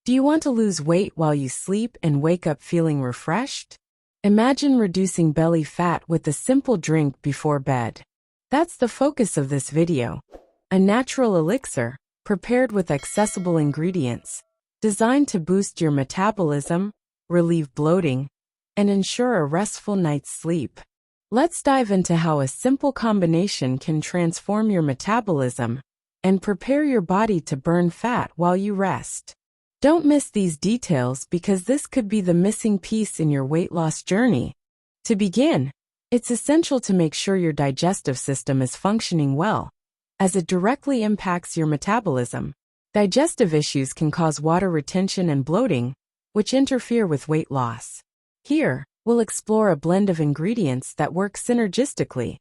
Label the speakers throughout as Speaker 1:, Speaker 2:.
Speaker 1: Do you want to lose weight while you sleep and wake up feeling refreshed? Imagine reducing belly fat with a simple drink before bed. That's the focus of this video. A natural elixir, prepared with accessible ingredients, designed to boost your metabolism, relieve bloating, and ensure a restful night's sleep. Let's dive into how a simple combination can transform your metabolism and prepare your body to burn fat while you rest. Don't miss these details because this could be the missing piece in your weight loss journey. To begin, it's essential to make sure your digestive system is functioning well, as it directly impacts your metabolism. Digestive issues can cause water retention and bloating, which interfere with weight loss. Here, we'll explore a blend of ingredients that work synergistically.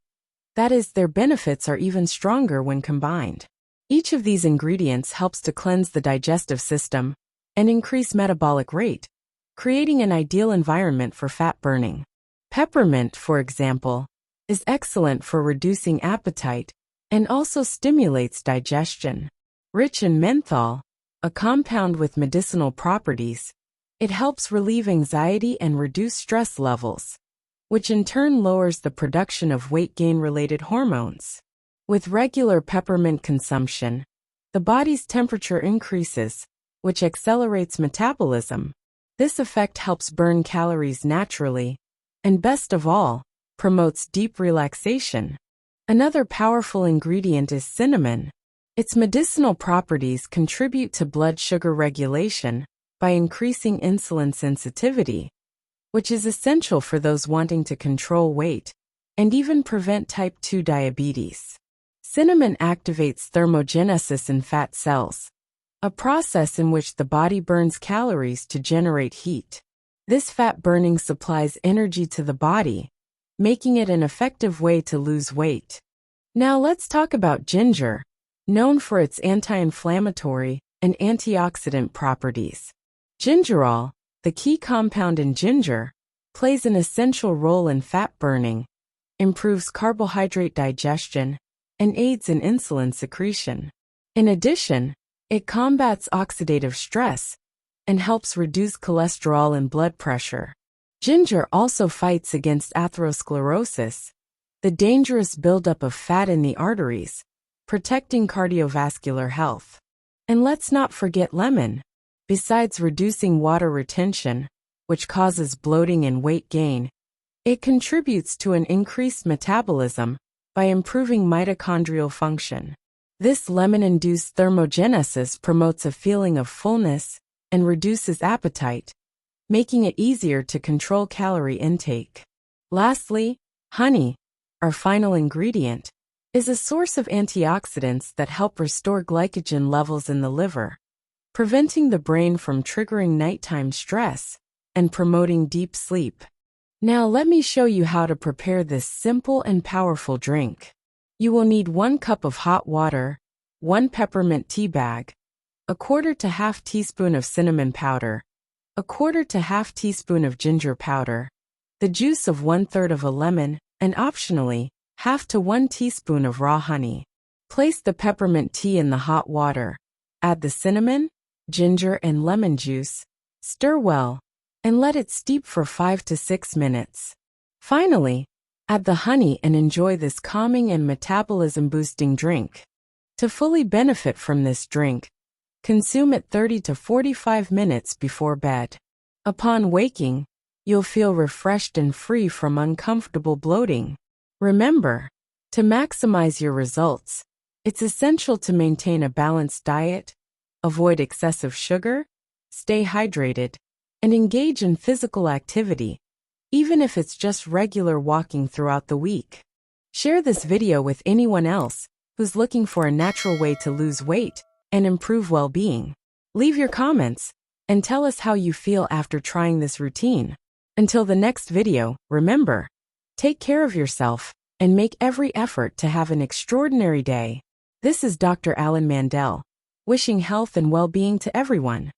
Speaker 1: That is, their benefits are even stronger when combined. Each of these ingredients helps to cleanse the digestive system and increase metabolic rate, creating an ideal environment for fat burning. Peppermint, for example, is excellent for reducing appetite and also stimulates digestion. Rich in menthol, a compound with medicinal properties, it helps relieve anxiety and reduce stress levels, which in turn lowers the production of weight gain-related hormones. With regular peppermint consumption, the body's temperature increases, which accelerates metabolism. This effect helps burn calories naturally, and best of all, promotes deep relaxation. Another powerful ingredient is cinnamon. Its medicinal properties contribute to blood sugar regulation by increasing insulin sensitivity, which is essential for those wanting to control weight and even prevent type 2 diabetes. Cinnamon activates thermogenesis in fat cells, a process in which the body burns calories to generate heat. This fat burning supplies energy to the body, making it an effective way to lose weight. Now let's talk about ginger, known for its anti-inflammatory and antioxidant properties. Gingerol, the key compound in ginger, plays an essential role in fat burning, improves carbohydrate digestion, and aids in insulin secretion. In addition, it combats oxidative stress and helps reduce cholesterol and blood pressure. Ginger also fights against atherosclerosis, the dangerous buildup of fat in the arteries, protecting cardiovascular health. And let's not forget lemon. Besides reducing water retention, which causes bloating and weight gain, it contributes to an increased metabolism by improving mitochondrial function. This lemon-induced thermogenesis promotes a feeling of fullness and reduces appetite, making it easier to control calorie intake. Lastly, honey, our final ingredient, is a source of antioxidants that help restore glycogen levels in the liver, preventing the brain from triggering nighttime stress and promoting deep sleep. Now let me show you how to prepare this simple and powerful drink. You will need 1 cup of hot water, 1 peppermint tea bag, 1/4 to 1/2 teaspoon of cinnamon powder, 1/4 to 1/2 teaspoon of ginger powder, the juice of 1/3 of a lemon, and optionally, 1/2 to 1 teaspoon of raw honey. Place the peppermint tea in the hot water, add the cinnamon, ginger, and lemon juice, stir well, and let it steep for 5 to 6 minutes. Finally, add the honey and enjoy this calming and metabolism-boosting drink. To fully benefit from this drink, consume it 30 to 45 minutes before bed. Upon waking, you'll feel refreshed and free from uncomfortable bloating. Remember, to maximize your results, it's essential to maintain a balanced diet, avoid excessive sugar, stay hydrated, and engage in physical activity, even if it's just regular walking throughout the week. Share this video with anyone else who's looking for a natural way to lose weight and improve well-being. Leave your comments and tell us how you feel after trying this routine. Until the next video, remember, take care of yourself and make every effort to have an extraordinary day. This is Dr. Alan Mandel, wishing health and well-being to everyone.